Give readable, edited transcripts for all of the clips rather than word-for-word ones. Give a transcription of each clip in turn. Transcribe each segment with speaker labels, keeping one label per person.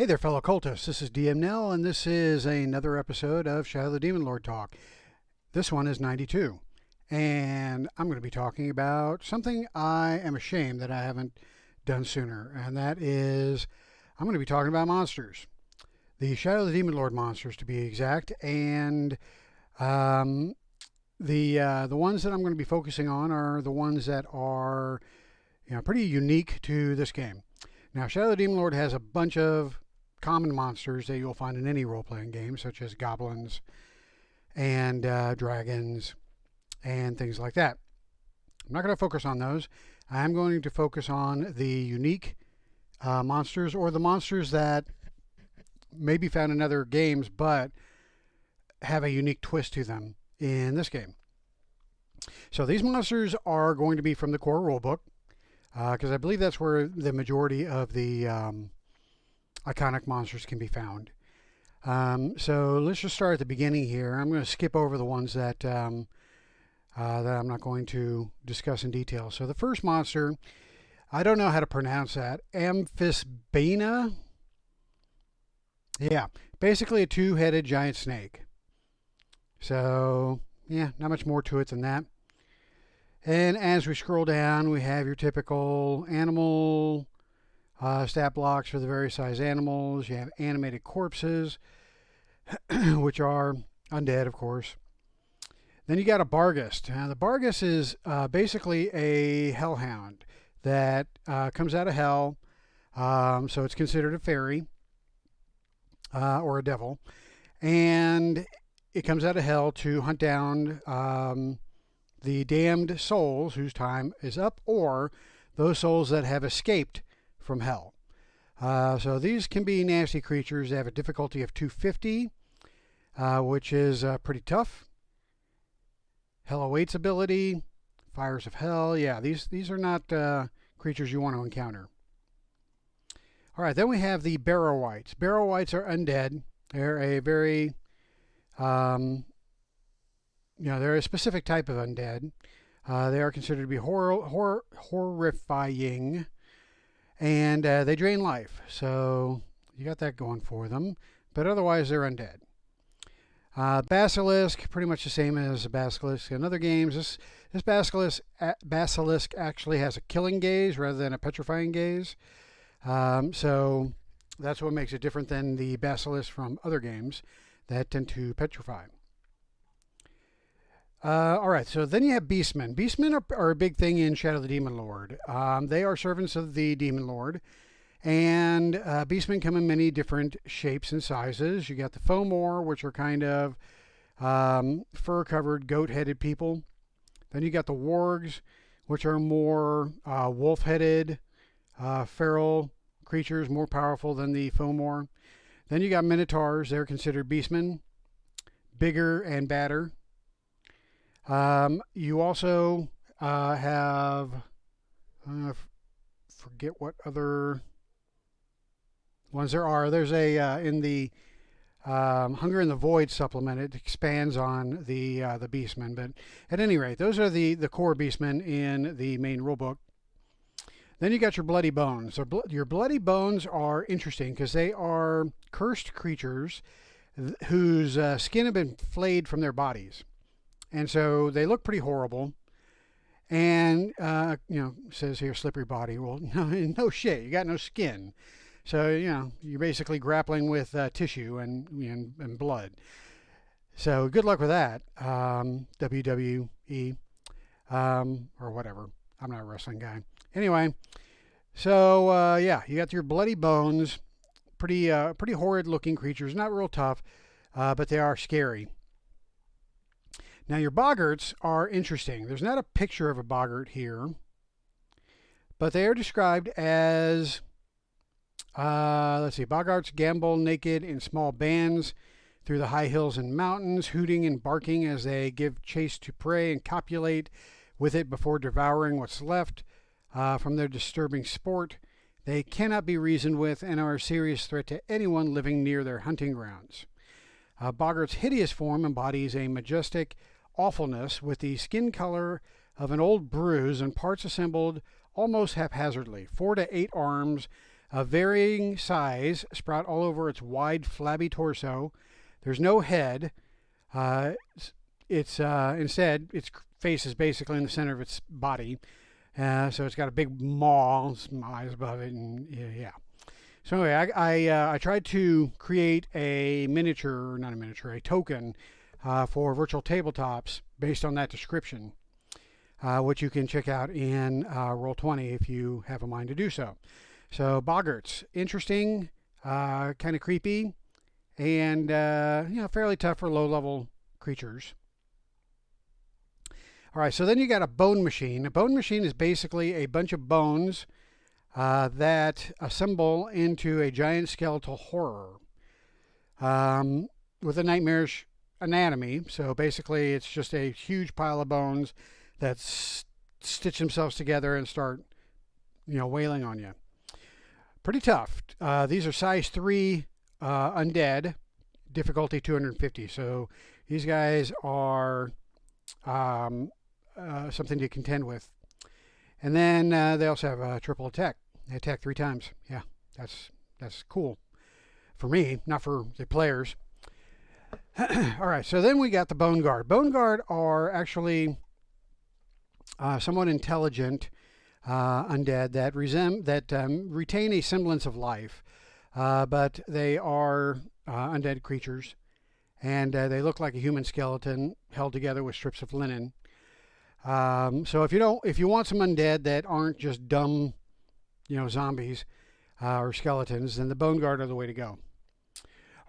Speaker 1: Hey there, fellow cultists. This is DM Nell, and this is another episode of Shadow of the Demon Lord Talk. This one is 92, and I'm going to be talking about something I am ashamed that I haven't done sooner, and that is I'm going to be talking about monsters. The Shadow of the Demon Lord monsters, to be exact, and the ones that I'm going to be focusing on are the ones that are pretty unique to this game. Now, Shadow of the Demon Lord has a bunch of common monsters that you'll find in any role-playing game, such as goblins and dragons and things like that. I'm not going to focus on those. I'm going to focus on the unique monsters, or the monsters that may be found in other games but have a unique twist to them in this game. So these monsters are going to be from the core rulebook, because I believe that's where the majority of the iconic monsters can be found. So let's just start at the beginning here. I'm going to skip over the ones that I'm not going to discuss in detail. So the first monster, I don't know how to pronounce that. Amphisbaena. Yeah, basically a two-headed giant snake. So yeah, not much more to it than that. And as we scroll down, we have your typical animal stat blocks for the various size animals. You have animated corpses, which are undead, of course. Then you got a Barghest. Now, the Barghest is basically a hellhound that comes out of hell. So it's considered a fairy or a devil. And it comes out of hell to hunt down the damned souls whose time is up, or those souls that have escaped from hell. So these can be nasty creatures. They have a difficulty of 250, which is pretty tough. Hell Awaits ability, Fires of Hell. Yeah, these are not creatures you want to encounter. All right, then we have the Barrow-wights. Barrow-wights are undead. They're a very they're a specific type of undead. They are considered to be horrifying, and they drain life. So you got that going for them. But otherwise, they're undead. Basilisk, pretty much the same as a basilisk in other games. This basilisk actually has a killing gaze rather than a petrifying gaze. So that's what makes it different than the basilisk from other games that tend to petrify. All right, so then you have beastmen. Beastmen are a big thing in Shadow of the Demon Lord. They are servants of the Demon Lord, and beastmen come in many different shapes and sizes. You got the Fomor, which are kind of fur-covered, goat-headed people. Then you got the Wargs, which are more wolf-headed, feral creatures, more powerful than the Fomor. Then you got Minotaurs. They're considered beastmen, bigger and badder. You also have, forget what other ones there are. There's in the Hunger in the Void supplement, it expands on the beastmen. But at any rate, those are the core beastmen in the main rulebook. Then you got your Bloody Bones. Your Bloody Bones are interesting because they are cursed creatures whose skin have been flayed from their bodies. And so they look pretty horrible. And, says here, slippery body. Well, no shit. You got no skin. So, you're basically grappling with tissue and blood. So good luck with that, WWE, or whatever. I'm not a wrestling guy. Anyway, so, you got your Bloody Bones. Pretty horrid looking creatures. Not real tough, but they are scary. Now, your boggarts are interesting. There's not a picture of a boggart here, but they are described as, boggarts gambol naked in small bands through the high hills and mountains, hooting and barking as they give chase to prey and copulate with it before devouring what's left from their disturbing sport. They cannot be reasoned with and are a serious threat to anyone living near their hunting grounds. Boggart's hideous form embodies a majestic awfulness with the skin color of an old bruise and parts assembled almost haphazardly. 4 to 8 arms, of varying size sprout all over its wide, flabby torso. There's no head. Instead, its face is basically in the center of its body. So it's got a big maw, some eyes above it, and yeah. So anyway, I tried to create a miniature, not a miniature, a token for virtual tabletops based on that description, which you can check out in Roll20 if you have a mind to do so. So boggarts, interesting, kind of creepy, and fairly tough for low-level creatures. All right, so then you got a bone machine. A bone machine is basically a bunch of bones that assemble into a giant skeletal horror with a nightmarish anatomy. So basically, it's just a huge pile of bones that stitch themselves together and start, wailing on you. Pretty tough. These are size 3 undead, difficulty 250. So these guys are something to contend with. And then they also have a triple attack. They attack 3 times. Yeah, that's cool for me, not for the players. All right, so then we got the Bone Guard. Bone Guard are actually somewhat intelligent undead that retain a semblance of life, but they are undead creatures, and they look like a human skeleton held together with strips of linen. So if you want some undead that aren't just dumb, zombies or skeletons, then the Bone Guard are the way to go.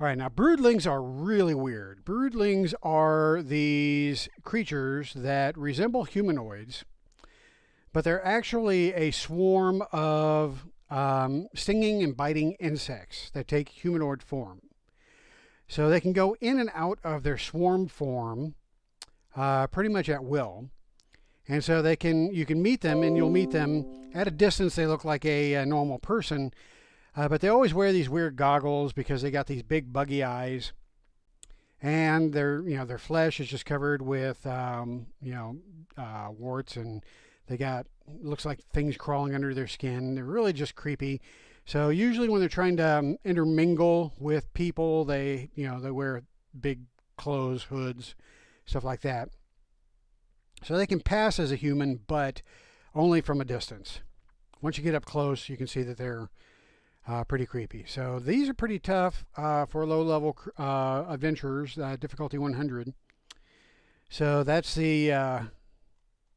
Speaker 1: All right, now broodlings are really weird. Broodlings are these creatures that resemble humanoids, but they're actually a swarm of stinging and biting insects that take humanoid form. So they can go in and out of their swarm form pretty much at will. And so you can meet them, and you'll meet them at a distance. They look like a normal person, but they always wear these weird goggles because they got these big buggy eyes, and their flesh is just covered with warts, and they got looks like things crawling under their skin. They're really just creepy. So usually when they're trying to intermingle with people, they wear big clothes, hoods, stuff like that. So they can pass as a human, but only from a distance. Once you get up close, you can see that they're pretty creepy. So these are pretty tough for low-level adventurers, difficulty 100. So that's the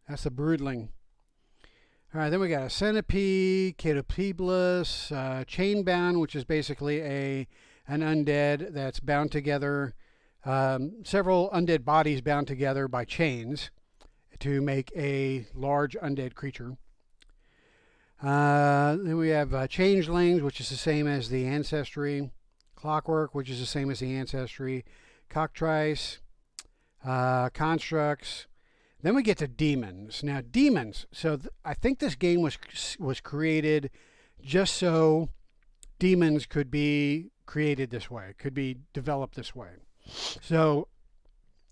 Speaker 1: broodling. All right, then we got a centipede, Catopebus, chain-bound, which is basically an undead that's bound together, several undead bodies bound together by chains to make a large undead creature. Then we have changelings, which is the same as the ancestry. Clockwork, which is the same as the ancestry. Cockatrice, constructs. Then we get to demons. Now demons. So I think this game was created just so demons could be created this way, could be developed this way. So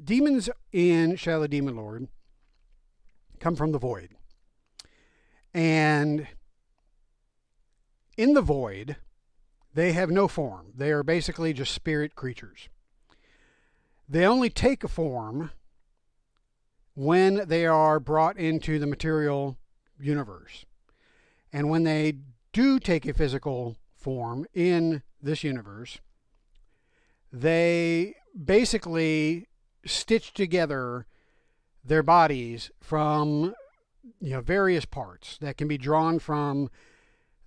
Speaker 1: demons in Shadow of the Demon Lord come from the void. And in the void, they have no form. They are basically just spirit creatures. They only take a form when they are brought into the material universe. And when they do take a physical form in this universe, they basically stitch together their bodies from various parts that can be drawn from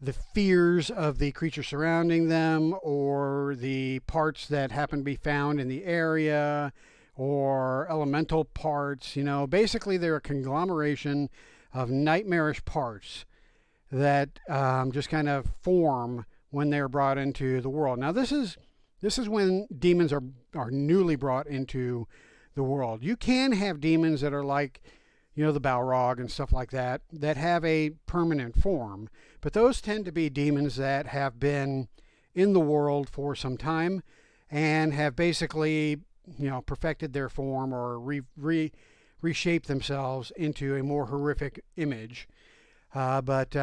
Speaker 1: the fears of the creature surrounding them, or the parts that happen to be found in the area, or elemental parts. Basically they're a conglomeration of nightmarish parts that just kind of form when they're brought into the world. Now this is when demons are newly brought into the world. You can have demons that are like, the Balrog and stuff like that have a permanent form, but those tend to be demons that have been in the world for some time and have basically, perfected their form or reshaped themselves into a more horrific image. But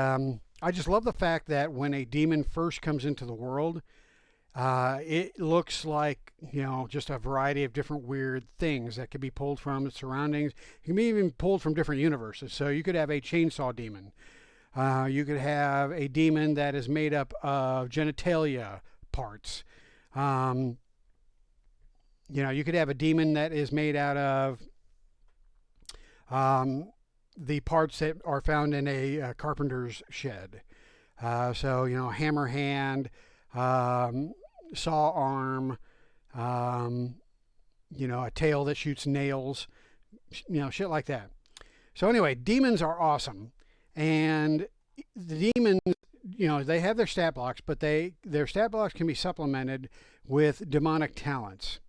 Speaker 1: I just love the fact that when a demon first comes into the world, it looks like, just a variety of different weird things that could be pulled from its surroundings. It can be even pulled from different universes. So you could have a chainsaw demon. You could have a demon that is made up of genitalia parts. You could have a demon that is made out of the parts that are found in a carpenter's shed. So, hammer hand, saw arm, a tail that shoots nails, shit like that. So anyway, demons are awesome. And the demons, they have their stat blocks, but their stat blocks can be supplemented with demonic talents,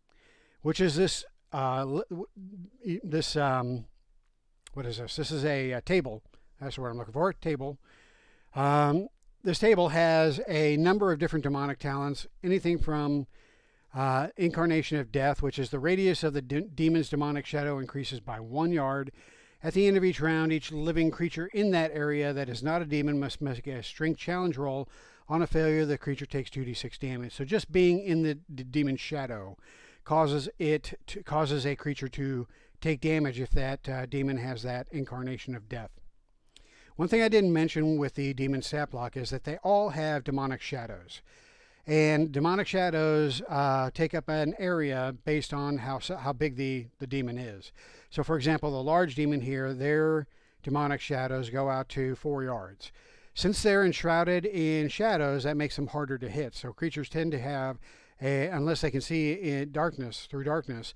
Speaker 1: which is this, what is this? This is a table. That's what I'm looking for, table. This table has a number of different demonic talents, anything from Incarnation of Death, which is the radius of the demon's demonic shadow increases by 1 yard. At the end of each round, each living creature in that area that is not a demon must make a strength challenge roll. On a failure, the creature takes 2d6 damage. So just being in the demon's shadow causes a creature to take damage if that demon has that Incarnation of Death. One thing I didn't mention with the demon stat block is that they all have demonic shadows. And demonic shadows take up an area based on how big the demon is. So, for example, the large demon here, their demonic shadows go out to 4 yards. Since they're enshrouded in shadows, that makes them harder to hit. So creatures tend to have, unless they can see in darkness, through darkness,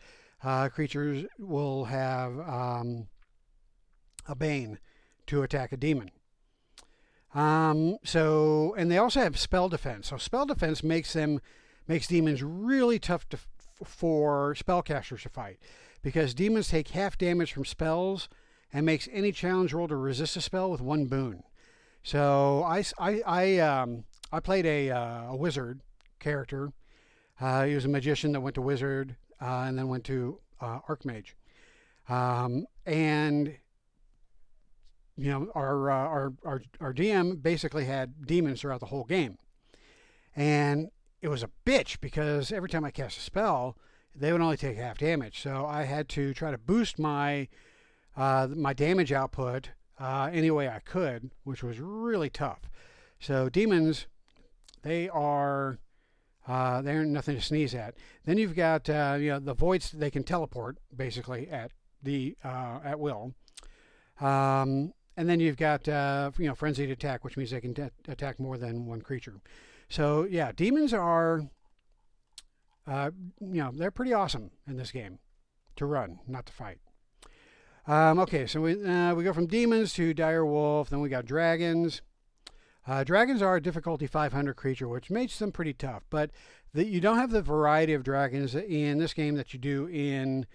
Speaker 1: creatures will have a bane to attack a demon. And they also have spell defense. So spell defense makes demons really tough for spellcasters to fight, because demons take half damage from spells and makes any challenge roll to resist a spell with 1 boon. So I played a wizard character. He was a magician that went to wizard and then went to archmage. And our DM basically had demons throughout the whole game, and it was a bitch because every time I cast a spell, they would only take half damage. So I had to try to boost my damage output any way I could, which was really tough. So demons, they're nothing to sneeze at. Then you've got the voids. They can teleport basically at will. And then you've got frenzied attack, which means they can attack more than one creature. So yeah, demons are they're pretty awesome in this game to run, not to fight. Okay, so we go from demons to dire wolf. Then we got dragons. Dragons are a difficulty 500 creature, which makes them pretty tough. But you don't have the variety of dragons in this game that you do in,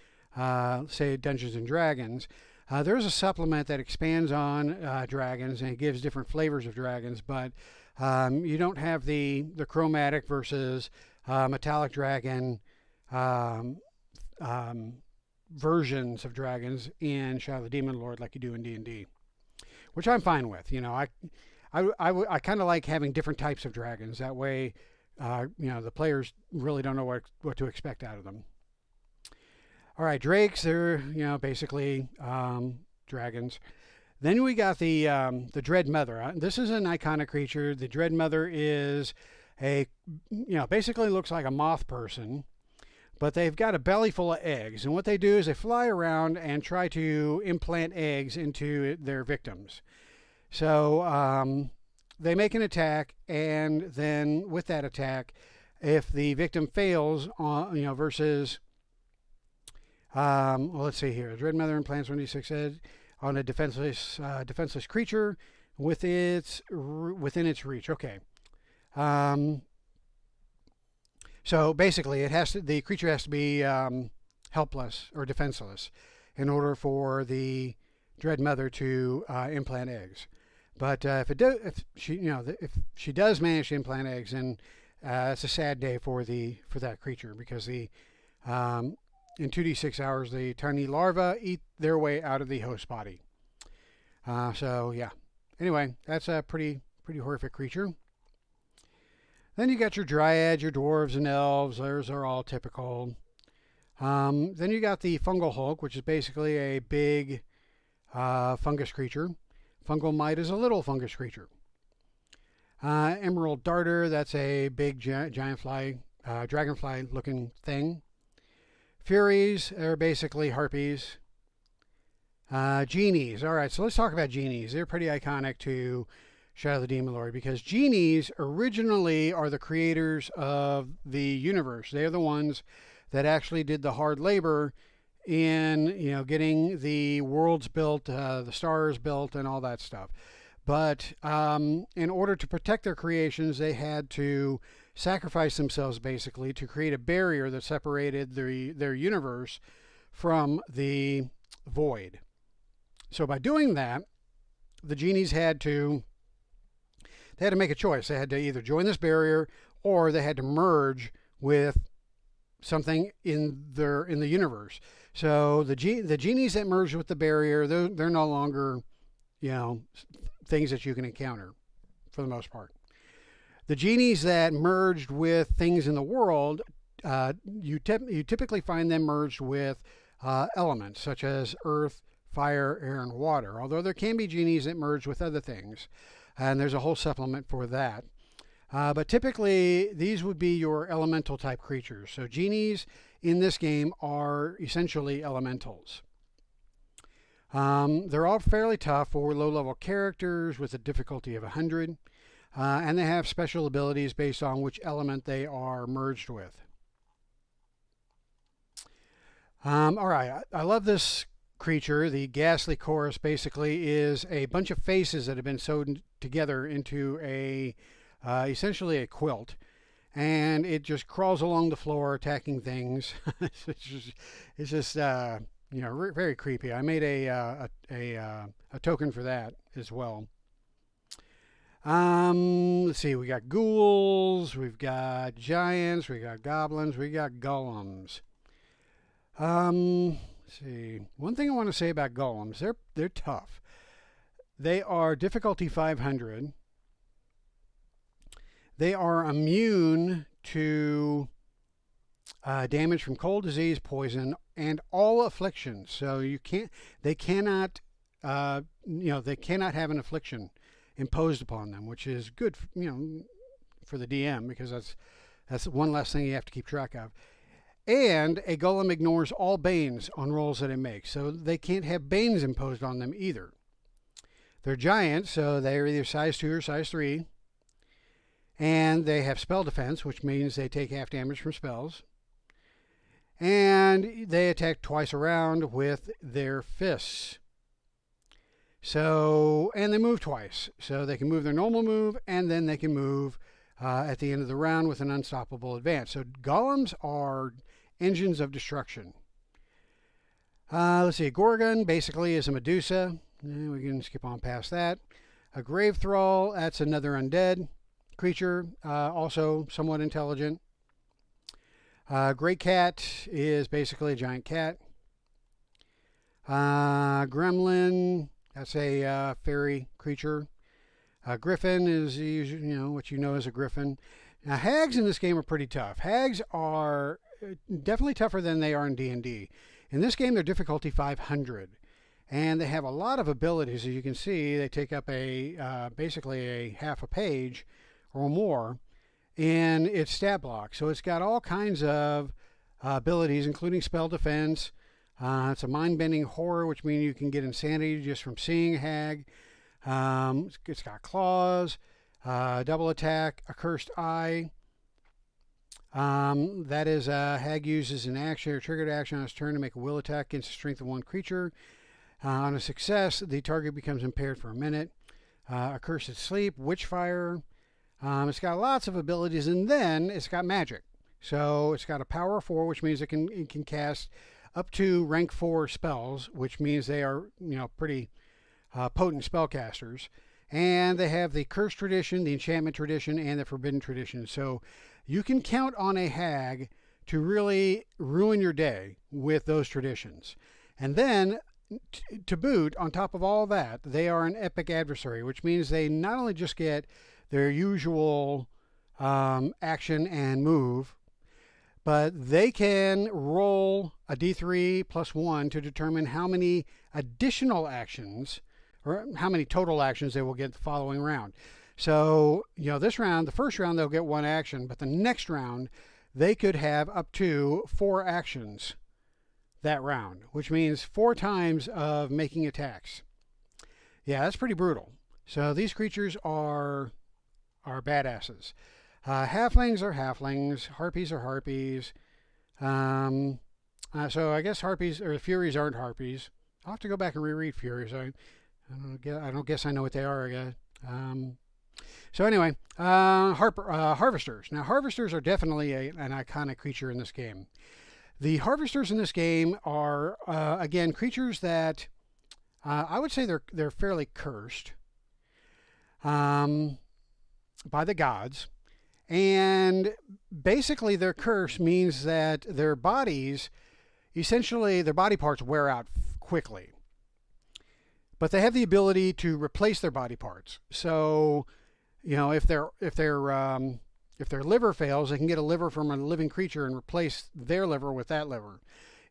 Speaker 1: say, Dungeons and Dragons. There's a supplement that expands on dragons, and it gives different flavors of dragons, but you don't have the chromatic versus metallic dragon versions of dragons in Shadow of the Demon Lord like you do in D&D, which I'm fine with. I kind of like having different types of dragons. That way, the players really don't know what to expect out of them. All right, drakes, they're, basically dragons. Then we got the Dread Mother. This is an iconic creature. The Dread Mother is basically looks like a moth person, but they've got a belly full of eggs. And what they do is they fly around and try to implant eggs into their victims. So they make an attack, and then with that attack, if the victim fails, versus let's see here. Dread Mother implants 1d6 eggs on a defenseless creature within its reach. Okay. So basically, the creature has to be helpless or defenseless in order for the Dread Mother to implant eggs. But if she does manage to implant eggs, then it's a sad day for that creature, because in 2d6 hours, the tiny larvae eat their way out of the host body. So yeah. Anyway, that's pretty Pretty horrific creature. Then you got your dryads, your dwarves and elves. Those are all typical. Then you got the fungal Hulk, which is basically a big fungus creature. Fungal Mite is a little fungus creature. Emerald Darter, that's a big giant fly, dragonfly looking thing. Furies are basically harpies. Genies. All right, so let's talk about genies. They're pretty iconic to Shadow of the Demon Lord because genies originally are the creators of the universe. They're the ones that actually did the hard labor in getting the worlds built, the stars built, and all that stuff. But in order to protect their creations, they had to sacrifice themselves basically to create a barrier that separated their universe from the void. So by doing that, the genies had to make a choice. They had to either join this barrier or they had to merge with something in the universe. So the genies that merged with the barrier, they're no longer, things that you can encounter for the most part. The genies that merged with things in the world, you typically find them merged with elements such as earth, fire, air, and water. Although there can be genies that merge with other things, and there's a whole supplement for that. But typically, these would be your elemental type creatures. So genies in this game are essentially elementals. They're all fairly tough for low-level characters with a difficulty of 100. And they have special abilities based on which element they are merged with. All right, I love this creature. The ghastly chorus basically is a bunch of faces that have been sewn together into essentially a quilt, and it just crawls along the floor attacking things. it's just very creepy. I made a token for that as well. Let's see, we got ghouls, we've got giants, we got goblins, we got golems. Let's see. One thing I want to say about golems, they're tough. They are difficulty 500. They are immune to damage from cold, disease, poison, and all afflictions. So they cannot have an affliction imposed upon them, which is good, for the DM because that's one less thing you have to keep track of. And a golem ignores all banes on rolls that it makes, so they can't have banes imposed on them either. They're giants, so they're either size 2 or size 3. And they have spell defense, which means they take half damage from spells. And they attack twice around with their fists. And they move twice. So they can move their normal move, and then they can move at the end of the round with an unstoppable advance. So golems are engines of destruction. Let's see, a Gorgon basically is a Medusa. We can skip on past that. A Grave Thrall, that's another undead creature, also somewhat intelligent. Great Cat is basically a giant cat. Gremlin, that's a fairy creature. Griffin is what you know as a griffin. Now hags in this game are pretty tough. Hags are definitely tougher than they are in D&D. In this game they're difficulty 500. And they have a lot of abilities. As you can see, they take up basically a half a page or more in its stat block. So it's got all kinds of abilities, including spell defense. It's a mind-bending horror, which means you can get insanity just from seeing a hag. It's got claws, double attack, a cursed eye. That is, hag uses an action or triggered action on its turn to make a will attack against the strength of one creature. On a success, the target becomes impaired for a minute. Accursed sleep, witchfire. It's got lots of abilities, and then it's got magic. So it's got a power of 4, which means it can cast up to rank 4 spells, which means they are pretty potent spellcasters. And they have the cursed tradition, the enchantment tradition, and the forbidden tradition. So you can count on a hag to really ruin your day with those traditions. And then to boot, on top of all that, they are an epic adversary, which means they not only just get their usual action and move, but they can roll a d3 plus 1 to determine how many additional actions, or how many total actions they will get the following round. So, this round, the first round, they'll get 1 action, but the next round, they could have up to 4 actions that round, which means 4 times of making attacks. Yeah, that's pretty brutal. So these creatures are badasses. Halflings are halflings. Harpies are harpies. So I guess harpies or furies aren't harpies. I'll have to go back and reread furies. I don't guess I know what they are again. So anyway, harvesters. Now harvesters are definitely an iconic creature in this game. The harvesters in this game are again creatures that I would say they're fairly cursed by the gods, and basically their curse means that their bodies, essentially their body parts, wear out quickly, but they have the ability to replace their body parts. So if their liver fails, they can get a liver from a living creature and replace their liver with that liver.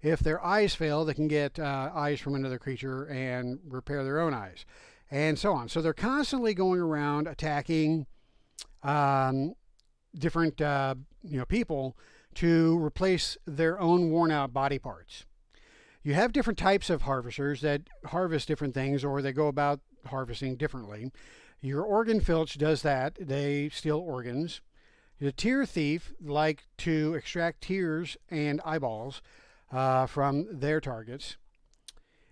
Speaker 1: If their eyes fail, they can get eyes from another creature and repair their own eyes, and so on. So they're constantly going around attacking different people to replace their own worn-out body parts. You have different types of harvesters that harvest different things, or they go about harvesting differently. Your organ filch does that. They steal organs. The tear thief like to extract tears and eyeballs from their targets.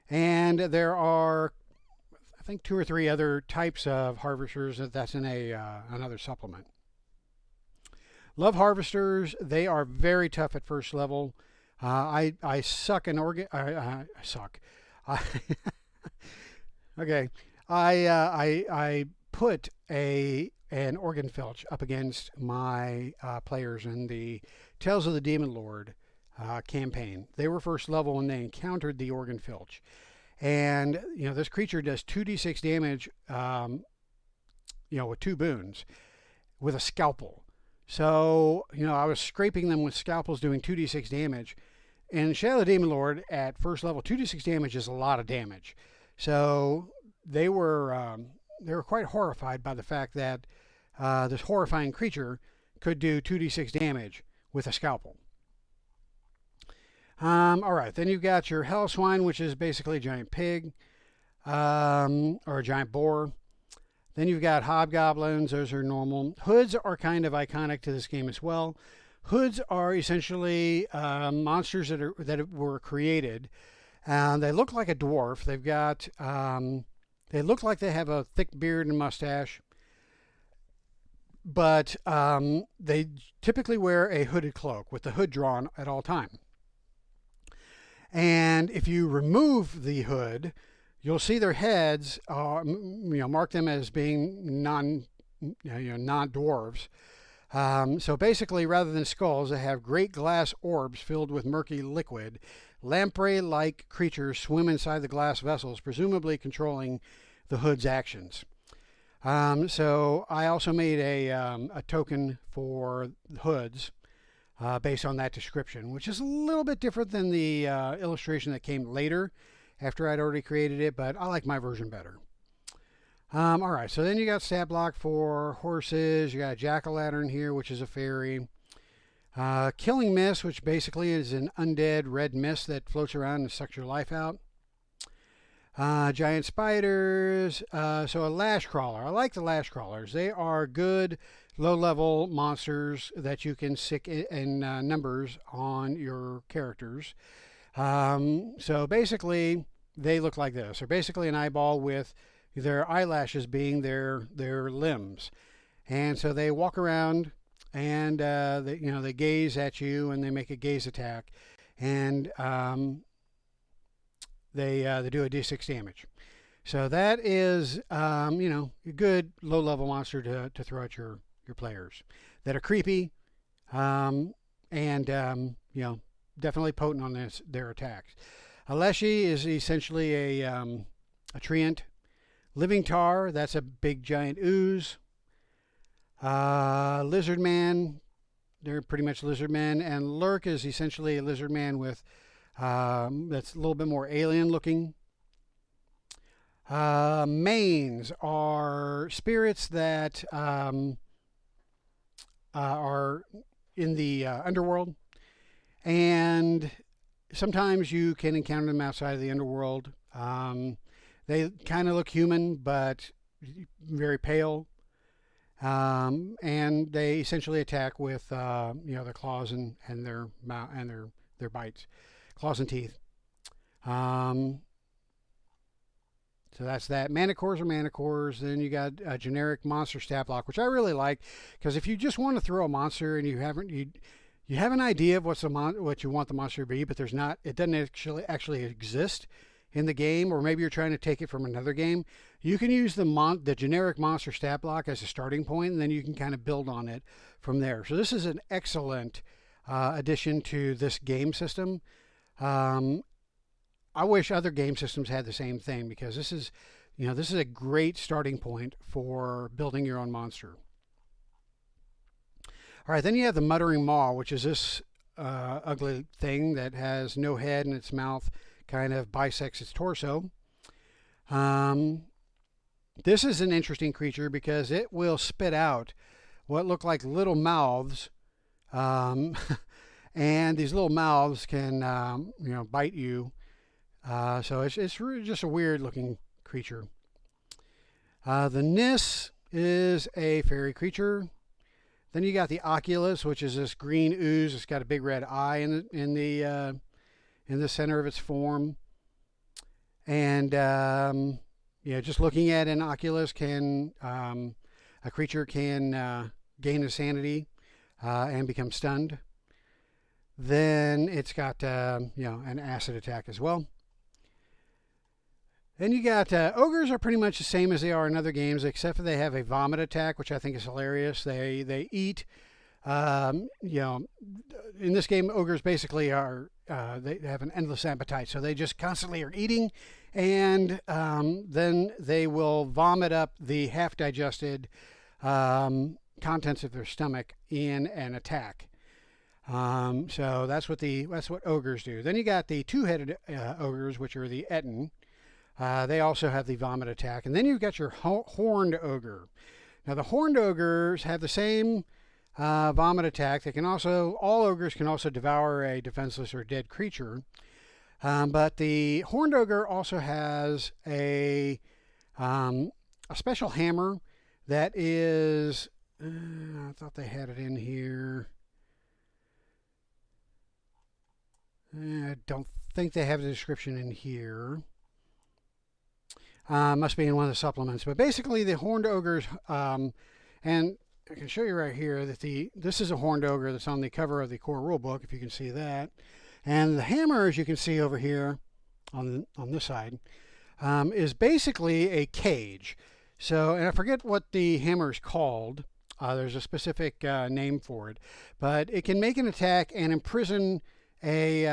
Speaker 1: And there are, I think, 2 or 3 other types of harvesters that's in another supplement. Love harvesters. They are very tough at first level. I suck an organ. I suck. Okay. I put an organ filch up against my players in the Tales of the Demon Lord campaign. They were first level when they encountered the organ filch, and this creature does 2d6 damage, with 2 boons, with a scalpel. So I was scraping them with scalpels, doing 2d6 damage. And Shadow of the Demon Lord at first level, 2d6 damage is a lot of damage. So they were quite horrified by the fact that this horrifying creature could do 2d6 damage with a scalpel. All right, then you've got your Hell Swine, which is basically a giant pig, or a giant boar. Then you've got hobgoblins. Those are normal. Hoods are kind of iconic to this game as well. Hoods are essentially monsters that were created. They look like a dwarf. They've got they look like they have a thick beard and mustache, but they typically wear a hooded cloak with the hood drawn at all time. And if you remove the hood, you'll see their heads, mark them as being non-dwarves. So basically, rather than skulls, they have great glass orbs filled with murky liquid. Lamprey-like creatures swim inside the glass vessels, presumably controlling the hood's actions. So I also made a token for hoods based on that description, which is a little bit different than the illustration that came later after I'd already created it, but I like my version better. All right, so then you got stat block for horses. You got a jack-o'-lantern here, which is a fairy. Killing mist, which basically is an undead red mist that floats around and sucks your life out. Giant spiders. So a lash crawler. I like the lash crawlers. They are good low-level monsters that you can sick in numbers on your characters. So basically, they look like this. They're basically an eyeball with their eyelashes being their limbs, and so they walk around and they gaze at you and they make a gaze attack, and they do a d6 damage. So that is a good low level monster to throw at your players that are creepy, and definitely potent on their attacks. A leshy is essentially a treant. Living tar, that's a big giant ooze. Lizard man, they're pretty much lizard men. And lurk is essentially a lizard man with that's a little bit more alien looking. Mains are spirits that are in the underworld, and sometimes you can encounter them outside of the underworld. They kind of look human, but very pale, and they essentially attack with their claws and their mouth and their bites, claws and teeth. So that's that. Manticores are manticores. Then you got a generic monster stat block, which I really like, because if you just want to throw a monster and you have an idea of what you want the monster to be, but it doesn't actually exist in the game, or maybe you're trying to take it from another game, you can use the generic monster stat block as a starting point, and then you can kind of build on it from there. So this is an excellent addition to this game system. I wish other game systems had the same thing, because this is a great starting point for building your own monster. All right, then you have the muttering maw, which is this ugly thing that has no head, and its mouth kind of bisects its torso. This is an interesting creature because it will spit out what look like little mouths, and these little mouths can bite you. So it's really just a weird looking creature. The Nis is a fairy creature. Then you got the Oculus, which is this green ooze. It's got a big red eye in the center of its form. And just looking at an Oculus a creature can gain insanity and become stunned. Then it's got an acid attack as well. Then you got ogres are pretty much the same as they are in other games, except for they have a vomit attack, which I think is hilarious. They eat. In this game, ogres basically are they have an endless appetite, so they just constantly are eating, and then they will vomit up the half-digested contents of their stomach in an attack. So that's what ogres do. Then you got the two-headed ogres, which are the Etten. They also have the vomit attack. And then you've got your horned ogre. Now, the horned ogres have the same vomit attack. All ogres can also devour a defenseless or dead creature. But the horned ogre also has a special hammer that is, I thought they had it in here. I don't think they have the description in here. Must be in one of the supplements. But basically, the horned ogres, and I can show you right here that this is a horned ogre that's on the cover of the core rulebook, if you can see that. And the hammer, as you can see over here on this side, is basically a cage. So, and I forget what the hammer is called. There's a specific name for it, but it can make an attack and imprison a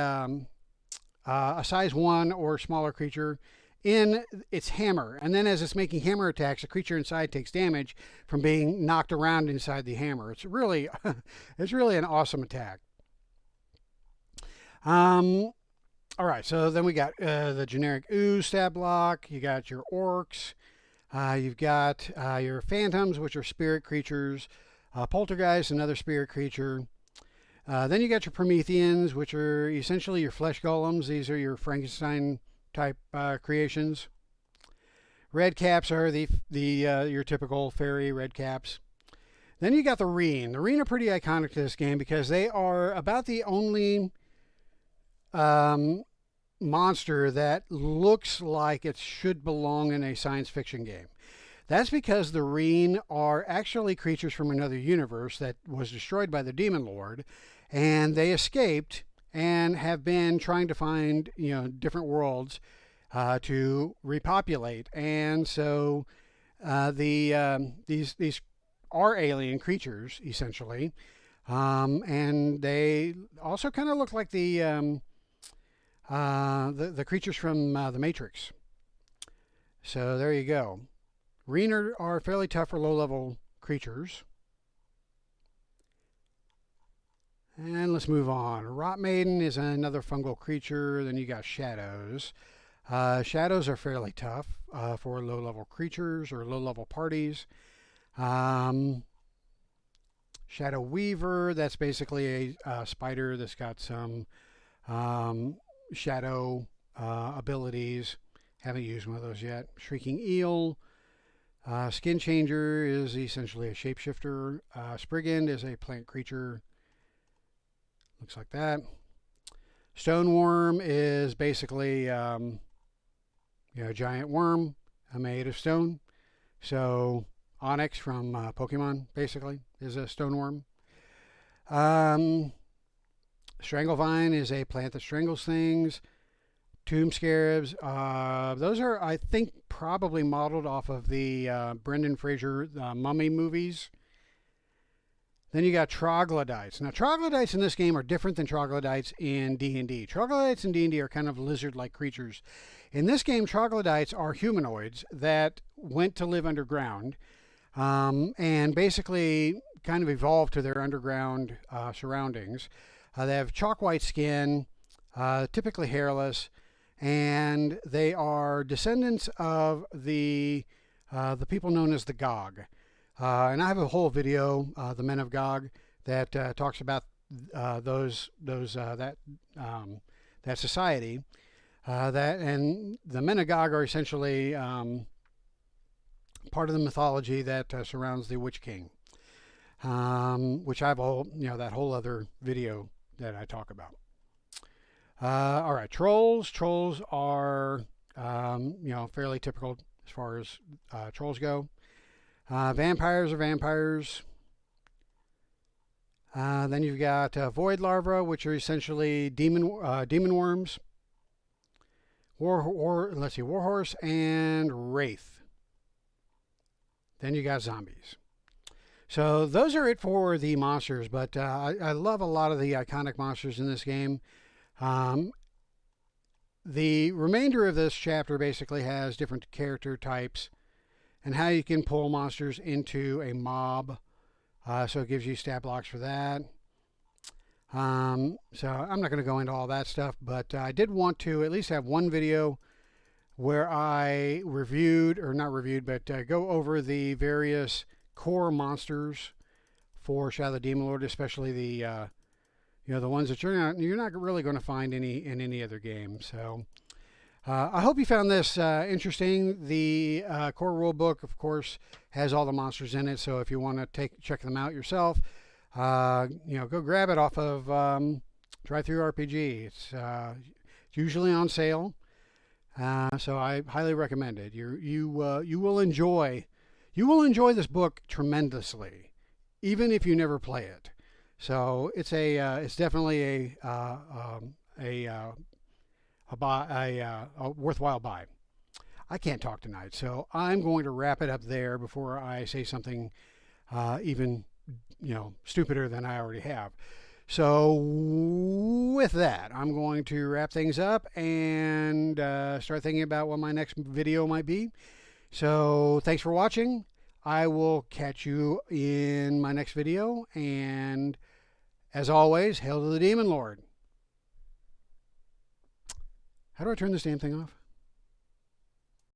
Speaker 1: size 1 or smaller creature in its hammer, and then as it's making hammer attacks, the creature inside takes damage from being knocked around inside the hammer. It's really an awesome attack. All right, so then we got the generic ooze stat block. You got your orcs. You've got your phantoms, which are spirit creatures. Poltergeist, another spirit creature. Then you got your Prometheans, which are essentially your flesh golems. These are your Frankenstein type creations. Red caps are your typical fairy red caps. Then you got the Reen. The Reen are pretty iconic to this game because they are about the only monster that looks like it should belong in a science fiction game. That's because the Reen are actually creatures from another universe that was destroyed by the Demon Lord, and they escaped and have been trying to find different worlds to repopulate. And so these are alien creatures essentially, and they also kind of look like the the creatures from the Matrix. So there you go. Reen are fairly tough for low-level creatures. And let's move on. Rot Maiden is another fungal creature. Then you got Shadows. Shadows are fairly tough for low-level creatures or low-level parties. Shadow Weaver, that's basically a spider that's got some shadow abilities. Haven't used one of those yet. Shrieking Eel. Skin Changer is essentially a shapeshifter. Spriggan is a plant creature. Looks like that. Stoneworm is basically a giant worm made of stone. So Onyx from Pokemon basically is a stoneworm. Stranglevine is a plant that strangles things. Tomb Scarabs, those are, I think, probably modeled off of the Brendan Fraser Mummy movies. Then you got Troglodytes. Now, Troglodytes in this game are different than Troglodytes in D&D. Troglodytes in D&D are kind of lizard-like creatures. In this game, Troglodytes are humanoids that went to live underground and basically kind of evolved to their underground surroundings. They have chalk-white skin, typically hairless, and they are descendants of the people known as the Gog. And I have a whole video, the Men of Gog, that talks about that society. And the Men of Gog are essentially part of the mythology that surrounds the Witch King, which I have that whole other video that I talk about. All right, trolls. Trolls are fairly typical as far as trolls go. Vampires are vampires. Then you've got void larvae, which are essentially demon worms. Warhorse and wraith. Then you got zombies. So those are it for the monsters, but I love a lot of the iconic monsters in this game. The remainder of this chapter basically has different character types and how you can pull monsters into a mob. So it gives you stat blocks for that. So I'm not going to go into all that stuff, but I did want to at least have one video where I reviewed, or not reviewed, but go over the various core monsters for Shadow of the Demon Lord, especially the the ones that you're not really going to find in any other game. So I hope you found this interesting. The core rulebook, of course, has all the monsters in it. So if you want to check them out yourself, go grab it off of Drive-Thru RPG. It's usually on sale, so I highly recommend it. You will enjoy this book tremendously, even if you never play it. So it's definitely a worthwhile buy. I can't talk tonight, so I'm going to wrap it up there before I say something even stupider than I already have. So with that, I'm going to wrap things up and start thinking about what my next video might be. So thanks for watching. I will catch you in my next video, and as always, hail to the Demon Lord. How do I turn this damn thing off?